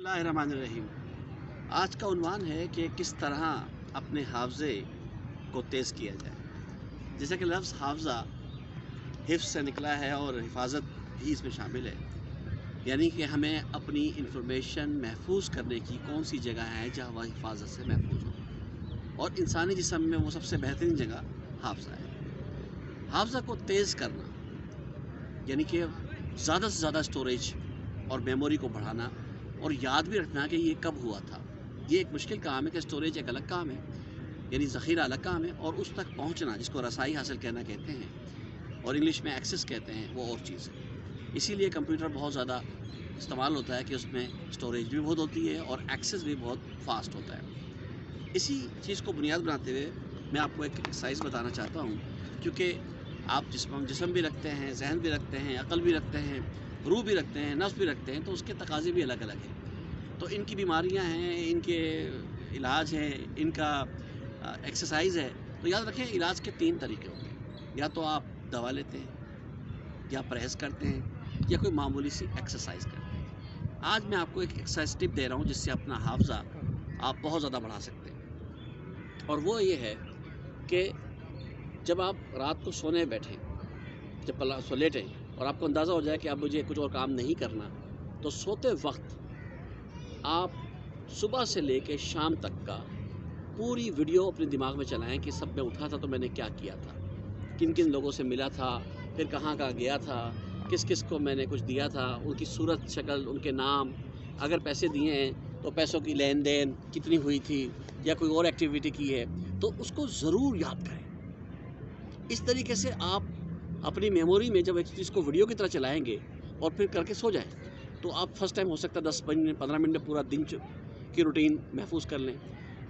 बिस्मिल्लाहिर्रहमानिर्रहीम। आज का उन्वान है कि किस तरह अपने हाफ़ज़े को तेज़ किया जाए। जैसे कि लफ्ज़ हाफ़ज़ा हिफ्ज़ से निकला है और हिफाजत भी इसमें शामिल है, यानी कि हमें अपनी इंफॉर्मेशन महफूज करने की कौन सी जगह है जहाँ वह हिफाजत से महफूज हो, और इंसानी जिस्म में वो सबसे बेहतरीन जगह हाफ़ज़ा है। हाफ़ज़ा को तेज़ करना यानी कि ज़्यादा से ज़्यादा स्टोरेज और मेमोरी को बढ़ाना और याद भी रखना कि ये कब हुआ था। ये एक मुश्किल काम है कि स्टोरेज एक अलग काम है, यानी ज़ख़ीरा अलग काम है, और उस तक पहुंचना जिसको रसाई हासिल करना कहते हैं और इंग्लिश में एक्सेस कहते हैं, वो और चीज़ है। इसीलिए कंप्यूटर बहुत ज़्यादा इस्तेमाल होता है कि उसमें स्टोरेज भी बहुत होती है और एक्सेस भी बहुत फास्ट होता है। इसी चीज़ को बुनियाद बनाते हुए मैं आपको एक एक्सरसाइज बताना चाहता हूँ, क्योंकि आप जिस्म भी रखते हैं, जहन भी रखते हैं, अक़ल भी रखते हैं, रूह भी रखते हैं, नफ्स भी रखते हैं, तो उसके तकाज़े भी अलग अलग हैं। तो इनकी बीमारियां हैं, इनके इलाज हैं, इनका एक्सरसाइज है। तो याद रखें, इलाज के 3 तरीके होते हैं। या तो आप दवा लेते हैं, या परहेज़ करते हैं, या कोई मामूली सी एक्सरसाइज करते हैं। आज मैं आपको एक एक्सरसाइज टिप दे रहा हूँ जिससे अपना हाफ़ज़ा आप बहुत ज़्यादा बढ़ा सकते हैं, और वो ये है कि जब आप रात को सोने बैठें, जब लेटें और आपको अंदाज़ा हो जाए कि अब मुझे कुछ और काम नहीं करना, तो सोते वक्त आप सुबह से लेकर शाम तक का पूरी वीडियो अपने दिमाग में चलाएं कि सब मैं उठा था तो मैंने क्या किया था, किन किन लोगों से मिला था, फिर कहाँ कहाँ गया था, किस किस को मैंने कुछ दिया था, उनकी सूरत शक्ल, उनके नाम, अगर पैसे दिए हैं तो पैसों की लेन देन कितनी हुई थी, या कोई और एक्टिविटी की है तो उसको ज़रूर याद करें। इस तरीके से आप अपनी मेमोरी में जब एक चीज़ को वीडियो की तरह चलाएंगे और फिर करके सो जाएं, तो आप फर्स्ट टाइम हो सकता है 10-15 मिनट में पूरा दिन की रूटीन महफूज कर लें,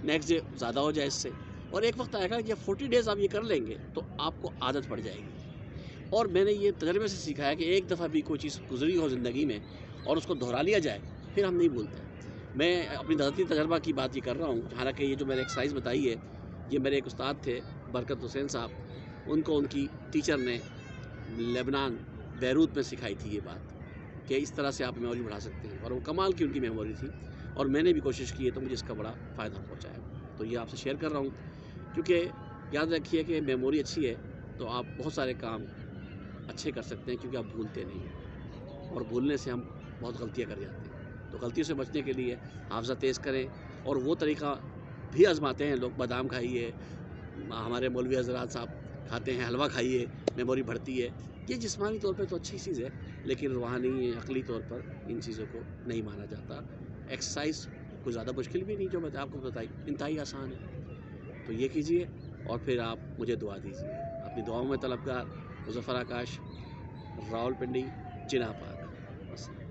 नेक्स्ट डे ज़्यादा हो जाए इससे, और एक वक्त आएगा जब 40 डेज़ आप ये कर लेंगे तो आपको आदत पड़ जाएगी। और मैंने ये तजर्बे से सीखा है कि एक दफ़ा भी कोई चीज़ गुजरी हो ज़िंदगी में और उसको दोहरा लिया जाए, फिर हम नहीं भूलते। मैं अपनी ज़ाती तजर्बा की बात ये कर रहा हूँ, हालांकि ये जो मैंने एक्सरसाइज बताई है, ये मेरे एक उस्ताद थे बरकत हुसैन साहब, उनको उनकी टीचर ने लेबनान बैरूत में सिखाई थी ये बात कि इस तरह से आप मेमोरी बढ़ा सकते हैं, और वो कमाल की उनकी मेमोरी थी, और मैंने भी कोशिश की है तो मुझे इसका बड़ा फ़ायदा पहुंचा है। तो ये आपसे शेयर कर रहा हूँ, क्योंकि याद रखिए कि मेमोरी अच्छी है तो आप बहुत सारे काम अच्छे कर सकते हैं, क्योंकि आप भूलते नहीं हैं, और भूलने से हम बहुत गलतियाँ कर जाते हैं। तो गलतियों से बचने के लिए हाफ़ज़ा तेज़ करें, और वो तरीका भी आजमाते हैं लोग, बादाम खाइए, हमारे मौलवी हज़रात साहब खाते हैं, हलवा खाइए, मेमोरी बढ़ती है। ये जिस्मानी तौर पे तो अच्छी चीज़ है, लेकिन रूहानी अक़ली तौर पर इन चीज़ों को नहीं माना जाता। एक्सरसाइज कोई ज़्यादा मुश्किल भी नहीं, जो मैंने आपको बताई इंतहाई आसान है। तो ये कीजिए और फिर आप मुझे दुआ दीजिए। अपनी दुआओं में तलबगार मुज़फ़्फ़र आकाश, रावलपिंडी, जिना पाक।